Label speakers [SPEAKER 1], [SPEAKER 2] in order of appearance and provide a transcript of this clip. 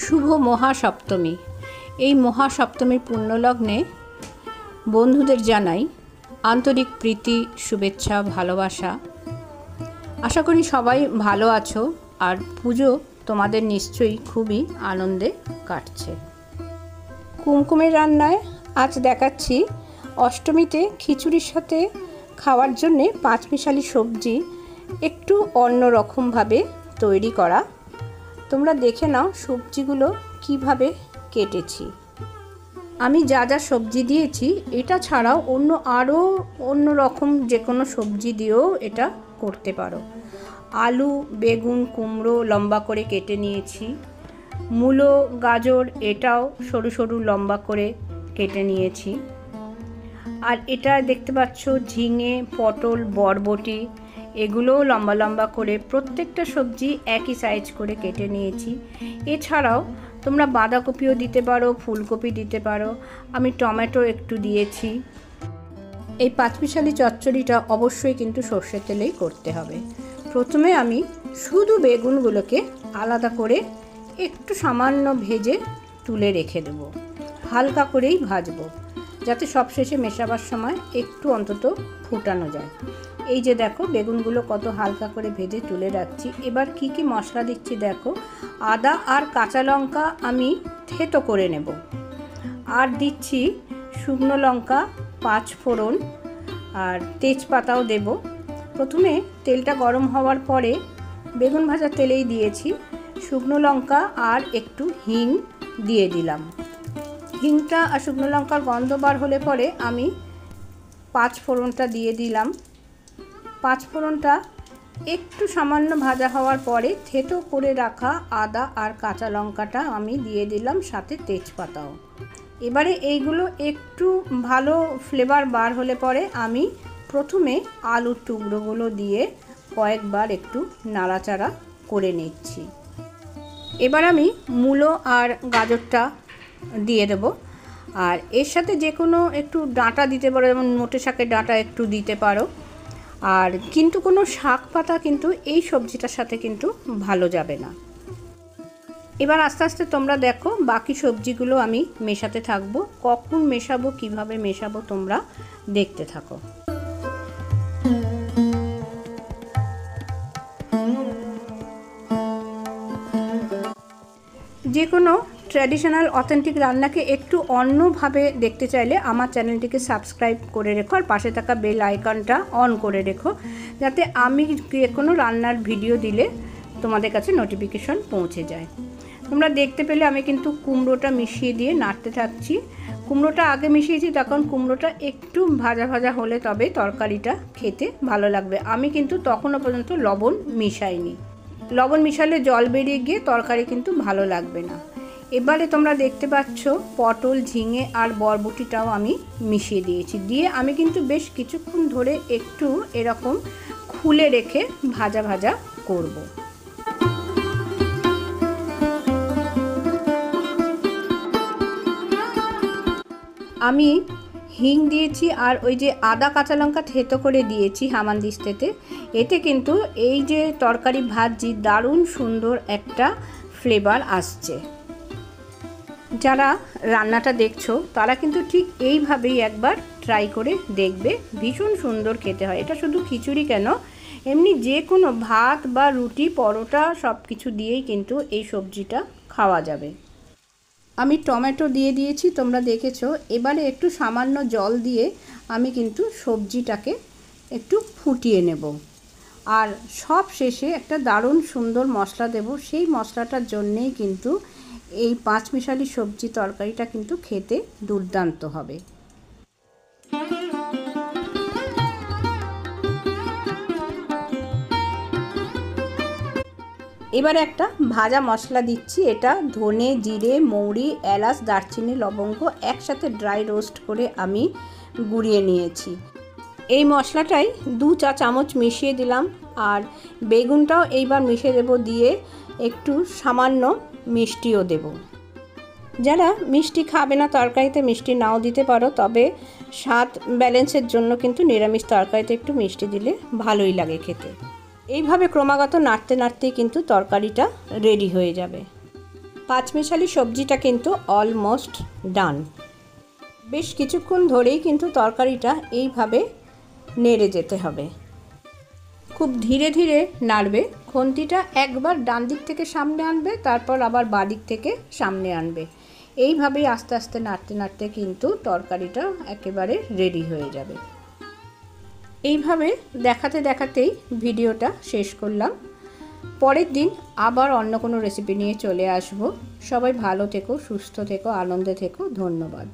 [SPEAKER 1] শুভ মহাসপ্তমী। এই মহাসপ্তমীর পুণ্যলগ্নে বন্ধুদের জানাই আন্তরিক প্রীতি, শুভেচ্ছা, ভালোবাসা। আশা করি সবাই ভালো আছো আর পুজো তোমাদের নিশ্চয়ই খুবই আনন্দে কাটছে। কুমকুমের রান্নায় আজ দেখাচ্ছি অষ্টমীতে খিচুড়ির সাথে খাওয়ার জন্যে পাঁচমিশালি সবজি একটু অন্য রকমভাবে তৈরি করা। তোমরা দেখে নাও সবজিগুলো কিভাবে কেটেছি। আমি যা যা সবজি দিয়েছি এটা ছাড়াও অন্য রকম যে কোনো সবজি দিয়েও এটা করতে পারো। আলু, বেগুন, কুমড়ো লম্বা করে কেটে নিয়েছি। মূলো, গাজর এটাও সরু সরু লম্বা করে কেটে নিয়েছি। আর এটা দেখতে পাচ্ছ ঝিঙে, পটল, বরবটি এগুলোও লম্বা লম্বা করে প্রত্যেকটা সবজি একই সাইজ করে কেটে নিয়েছি। এছাড়াও তোমরা বাঁধাকপিও দিতে পারো, ফুলকপি দিতে পারো। আমি টমেটো একটু দিয়েছি। এই পাঁচমিশালি চচ্চড়িটা অবশ্যই কিন্তু সর্ষের তেলেই করতে হবে। প্রথমে আমি শুধু বেগুনগুলোকে আলাদা করে একটু সামান্য ভেজে তুলে রেখে দেব। হালকা করেই ভাজবো যাতে সবশেষে মেশাবার সময় একটু অন্তত ফুটানো যায়। এই যে দেখো বেগুনগুলো কত হালকা করে ভেজে তুলে রাখছি। এবার কি কি মশলা দিচ্ছি দেখো। আদা আর কাঁচা লঙ্কা আমি থেতো করে নেব। আর দিচ্ছি শুকনো লঙ্কা, 5 ফোড়ন আর তেজপাতাও দেব। প্রথমে তেলটা গরম হওয়ার পরে বেগুন ভাজার তেলেই দিয়েছি শুকনো লঙ্কা আর একটু হিং দিয়ে দিলাম। হিংটা আর শুকনো লঙ্কার গন্ধ বার হলে পরে আমি 5 ফোড়নটা দিয়ে দিলাম। 5 ফোড়নটা একটু সামান্য ভাজা হওয়ার পরে থেতো করে রাখা আদা আর কাঁচা লঙ্কাটা আমি দিয়ে দিলাম, সাথে তেজপাতাও। এবারে এইগুলো একটু ভালো ফ্লেভার বার হলে পরে আমি প্রথমে আলুর টুকরোগুলো দিয়ে কয়েকবার একটু নাড়াচাড়া করে নিচ্ছি। এবার আমি মূলো আর গাজরটা দিয়ে দেব। আর এর সাথে যে কোনো একটু ডাঁটা দিতে পারো, যেমন মোটে শাকের ডাঁটা একটু দিতে পারো। আর কিন্তু কোনো শাক পাতা কিন্তু এই সবজিটার সাথে কিন্তু ভালো যাবে না। এবার আস্তে আস্তে তোমরা দেখো বাকি সবজিগুলো আমি মেশাতে থাকবো। কখন মেশাবো, কিভাবে মেশাবো তোমরা দেখতে থাকো। যে কোনো ট্র্যাডিশনাল অথেন্টিক রান্নাকে একটু অন্যভাবে দেখতে চাইলে আমার চ্যানেলটিকে সাবস্ক্রাইব করে রেখো আর পাশে থাকা বেল আইকনটা অন করে রেখো, যাতে আমি যে কোনো রান্নার ভিডিও দিলে তোমাদের কাছে নোটিফিকেশন পৌঁছে যায়। তোমরা দেখতে পেলে আমি কিন্তু কুমড়োটা মিশিয়ে দিয়ে নাড়তে থাকছি। কুমড়োটা আগে মিশিয়েছি, তখন কুমড়োটা একটু ভাজা ভাজা হলে তবে তরকারিটা খেতে ভালো লাগবে। আমি কিন্তু তখনও পর্যন্ত লবণ মিশাইনি। লবণ মিশালে জল বেরিয়ে গিয়ে তরকারি কিন্তু ভালো লাগবে না। এবারে তোমরা দেখতে পাচ্ছ পটল, ঝিঙে আর বরবটিটাও আমি মিশিয়ে দিয়েছি। দিয়ে আমি কিন্তু বেশ কিছুক্ষণ ধরে একটু এরকম খুলে রেখে ভাজা ভাজা করব। আমি হিং দিয়েছি আর ওই যে আদা কাঁচা লঙ্কা থেতো করে দিয়েছি হামানদিস্তাতে। এতে কিন্তু এই যে তরকারি ভাজি দারুণ সুন্দর একটা ফ্লেভার আসছে। যারা রান্নাটা দেখছো তারা কিন্তু ঠিক এইভাবেই একবার ট্রাই করে দেখবে, ভীষণ সুন্দর খেতে হয়। এটা শুধু খিচুড়ি কেন, এমনি যে কোনো ভাত বা রুটি, পরোটা সব কিছু দিয়েই কিন্তু এই সবজিটা খাওয়া যাবে। আমি টমেটো দিয়ে দিয়েছি, তোমরা দেখেছো। এবারে একটু সামান্য জল দিয়ে আমি কিন্তু সবজিটাকে একটু ফুটিয়ে নেব। আর সব শেষে একটা দারুণ সুন্দর মশলা দেব। সেই মশলাটার জন্যেই কিন্তু এই পাঁচমিশালি সবজি তরকারিটা কিন্তু খেতে দুর্দান্ত হবে। এবারে একটা ভাজা মশলা দিচ্ছি। এটা ধনে, জিরে, মৌরি, এলাচ, দারচিনি, লবঙ্গ একসাথে ড্রাই রোস্ট করে আমি গুঁড়িয়ে নিয়েছি। এই মশলাটাই 2 চা চামচ মিশিয়ে দিলাম। আর বেগুনটাও এইবার মিশিয়ে দেব, দিয়ে একটু সামান্য মিষ্টিও দেব। যারা মিষ্টি খাবে না তরকারিতে মিষ্টি নাও দিতে পারো, তবে স্বাদ ব্যালেন্সের জন্য কিন্তু নিরামিষ তরকারিতে একটু মিষ্টি দিলে ভালোই লাগে খেতে। এইভাবে ক্রমাগত নাড়তে নাড়তেই কিন্তু তরকারিটা রেডি হয়ে যাবে। পাঁচমিশালি সবজিটা কিন্তু অলমোস্ট ডান। বেশ কিছুক্ষণ ধরেই কিন্তু তরকারিটা এইভাবে নেড়ে যেতে হবে। খুব ধীরে ধীরে নাড়বে। খুন্তিটা একবার ডান দিক থেকে সামনে আনবে, তারপর আবার বাঁ দিক থেকে সামনে আনবে। এইভাবেই আস্তে আস্তে নাড়তে নাড়তে কিন্তু তরকারিটা একেবারে রেডি হয়ে যাবে। এইভাবে দেখাতে দেখাতেই ভিডিওটা শেষ করলাম। পরের দিন আবার অন্য কোনো রেসিপি নিয়ে চলে আসব। সবাই ভালো থেকো, সুস্থ থেকো, আনন্দে থেকো। ধন্যবাদ।